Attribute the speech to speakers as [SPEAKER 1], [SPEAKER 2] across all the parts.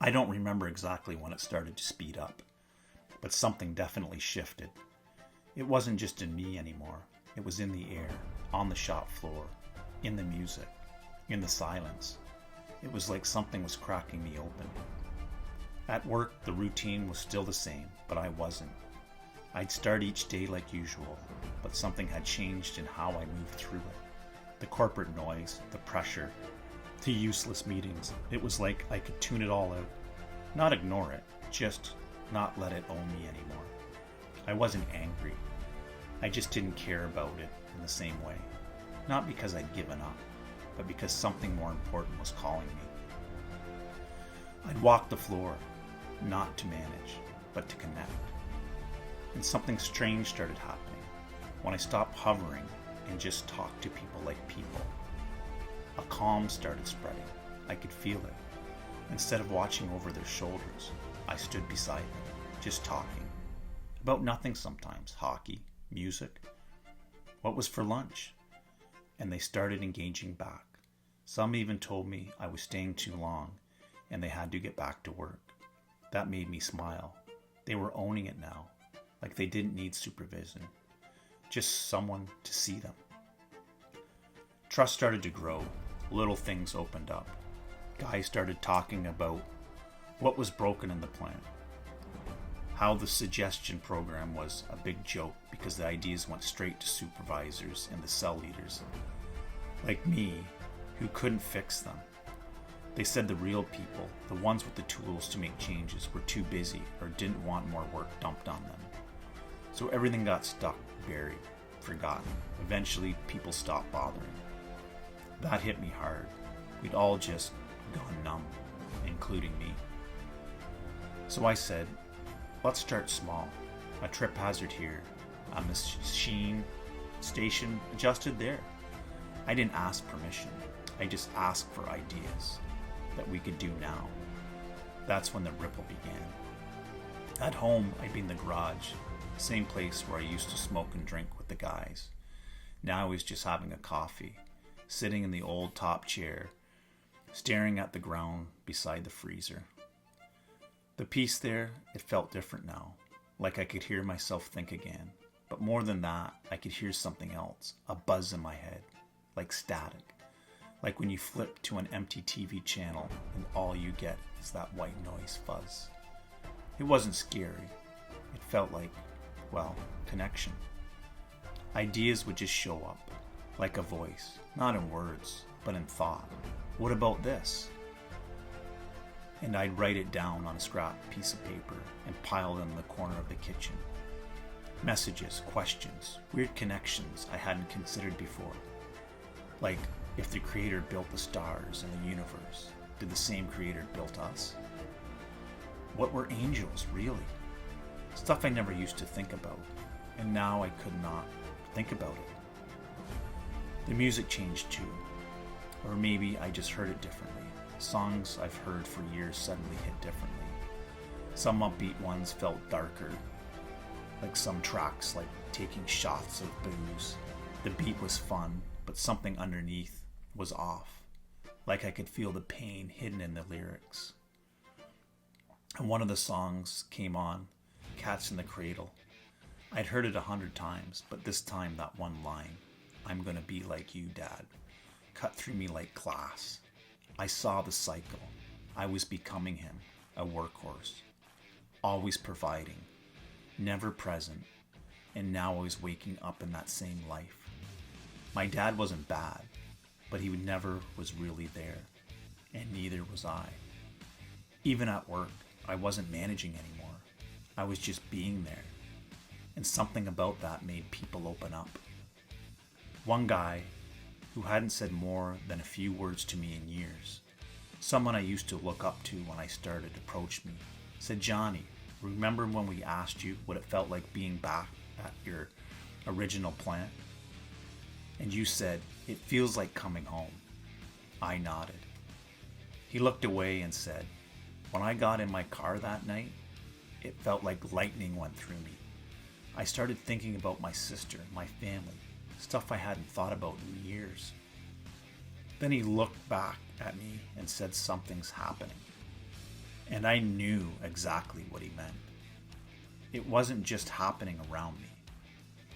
[SPEAKER 1] I don't remember exactly when it started to speed up, but something definitely shifted. It wasn't just in me anymore. It was in the air, on the shop floor, in the music, in the silence. It was like something was cracking me open. At work, the routine was still the same, but I wasn't. I'd start each day like usual, but something had changed in how I moved through it. The corporate noise, the pressure, the useless meetings. It was like I could tune it all out. Not ignore it, just not let it own me anymore. I wasn't angry. I just didn't care about it in the same way. Not because I'd given up, but because something more important was calling me. I'd walk the floor, not to manage, but to connect. And something strange started happening when I stopped hovering and just talked to people like people. A calm started spreading. I could feel it. Instead of watching over their shoulders, I stood beside them, just talking. About nothing sometimes. Hockey, music. What was for lunch? And they started engaging back. Some even told me I was staying too long and they had to get back to work. That made me smile. They were owning it now, like they didn't need supervision, just someone to see them. Trust started to grow. Little things opened up. Guys started talking about what was broken in the plant. How the suggestion program was a big joke because the ideas went straight to supervisors and the cell leaders, like me, who couldn't fix them. They said the real people, the ones with the tools to make changes, were too busy or didn't want more work dumped on them. So everything got stuck, buried, forgotten. Eventually, people stopped bothering. That hit me hard. We'd all just gone numb, including me. So I said, let's start small. A trip hazard here, a machine station adjusted there. I didn't ask permission. I just asked for ideas that we could do now. That's when the ripple began. At home, I'd be in the garage, same place where I used to smoke and drink with the guys. Now I was just having a coffee, sitting in the old top chair, staring at the ground beside the freezer. The peace there, it felt different now, like I could hear myself think again. But more than that, I could hear something else, a buzz in my head, like static. Like when you flip to an empty TV channel and all you get is that white noise fuzz. It wasn't scary. It felt like, well, connection. Ideas would just show up, like a voice, not in words, but in thought. What about this? And I'd write it down on a scrap piece of paper and pile them in the corner of the kitchen. Messages, questions, weird connections I hadn't considered before. Like, if the creator built the stars and the universe, did the same creator build us? What were angels, really? Stuff I never used to think about, and now I could not think about it. The music changed too, or maybe I just heard it differently. Songs I've heard for years suddenly hit differently. Some upbeat ones felt darker, like some tracks like taking shots of booze. The beat was fun, but something underneath was off, like I could feel the pain hidden in the lyrics. And one of the songs came on, Cats in the Cradle. I'd heard it 100 times, but this time that one line, I'm gonna be like you, Dad, cut through me like glass. I saw the cycle. I was becoming him, a workhorse, always providing, never present, and now I was waking up in that same life. My dad wasn't bad, but he never was really there, and neither was I. Even at work, I wasn't managing anymore. I was just being there, and something about that made people open up. One guy, who hadn't said more than a few words to me in years, someone I used to look up to when I started, approached me, said, Johnny, remember when we asked you what it felt like being back at your original plant? And you said, it feels like coming home. I nodded. He looked away and said, when I got in my car that night, it felt like lightning went through me. I started thinking about my sister, my family, stuff I hadn't thought about in years. Then he looked back at me and said, something's happening. And I knew exactly what he meant. It wasn't just happening around me,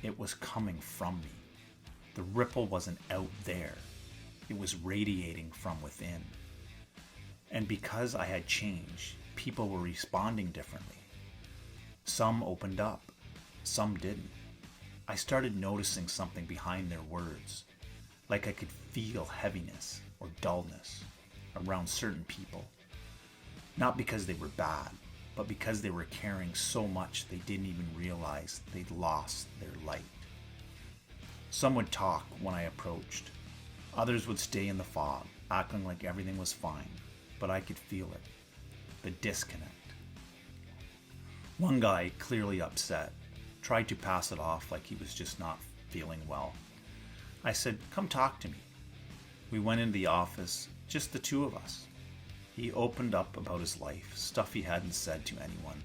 [SPEAKER 1] it was coming from me. The ripple wasn't out there, it was radiating from within. And because I had changed, people were responding differently. Some opened up, some didn't. I started noticing something behind their words, like I could feel heaviness or dullness around certain people. Not because they were bad, but because they were carrying so much they didn't even realize they'd lost their light. Some would talk when I approached. Others would stay in the fog, acting like everything was fine, but I could feel it. The disconnect. One guy, clearly upset, tried to pass it off like he was just not feeling well. I said, "Come talk to me." We went into the office, just the two of us. He opened up about his life, stuff he hadn't said to anyone.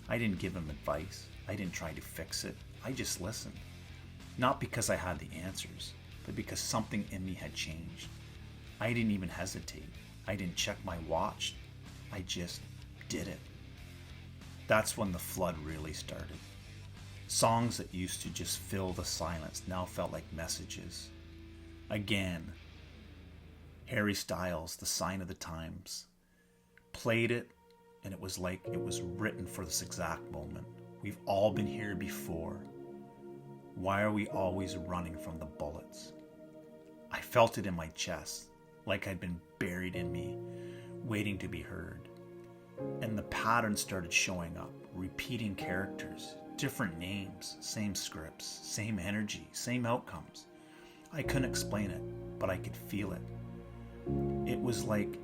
[SPEAKER 1] I didn't give him advice. I didn't try to fix it. I just listened. Not because I had the answers, but because something in me had changed. I didn't even hesitate. I didn't check my watch. I just did it. That's when the flood really started. Songs that used to just fill the silence now felt like messages. Again, Harry Styles, The Sign of the Times, played it, and it was like it was written for this exact moment. We've all been here before. Why are we always running from the bullets? I felt it in my chest, like I'd been buried in me, waiting to be heard. And the pattern started showing up, repeating characters, different names, same scripts, same energy, same outcomes. I couldn't explain it, but I could feel it. It was like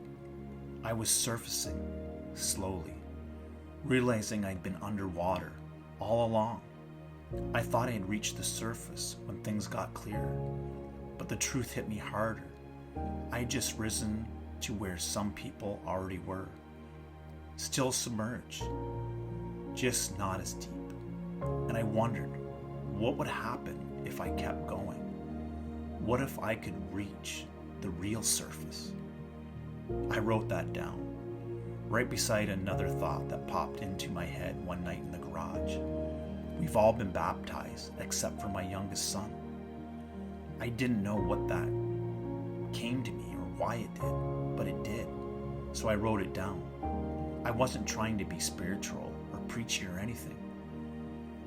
[SPEAKER 1] I was surfacing slowly, realizing I'd been underwater all along. I thought I had reached the surface when things got clearer, but the truth hit me harder. I had just risen to where some people already were, still submerged, just not as deep. And I wondered, what would happen if I kept going? What if I could reach the real surface? I wrote that down, right beside another thought that popped into my head one night in the garage. We've all been baptized, except for my youngest son. I didn't know what that came to me or why it did, but it did. So I wrote it down. I wasn't trying to be spiritual or preachy or anything.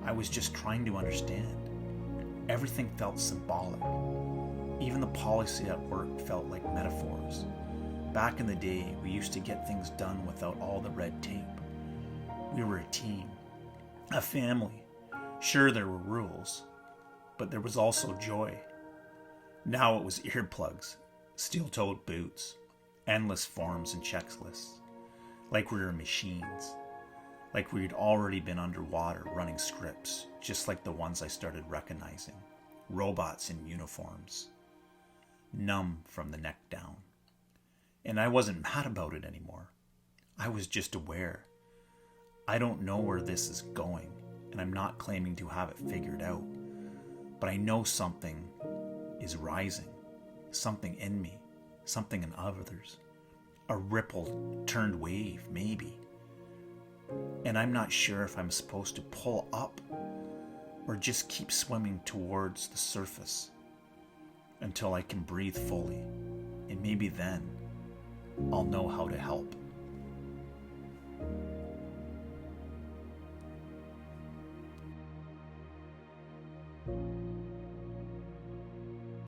[SPEAKER 1] I was just trying to understand. Everything felt symbolic. Even the policy at work felt like metaphors. Back in the day, we used to get things done without all the red tape. We were a team, a family. Sure, there were rules, but there was also joy. Now it was earplugs, steel-toed boots, endless forms and checklists, like we were machines, like we'd already been underwater running scripts, just like the ones I started recognizing, robots in uniforms, numb from the neck down. And I wasn't mad about it anymore. I was just aware. I don't know where this is going, and I'm not claiming to have it figured out, but I know something is rising, something in me, something in others, a ripple turned wave, maybe. And I'm not sure if I'm supposed to pull up or just keep swimming towards the surface until I can breathe fully, and maybe then I'll know how to help.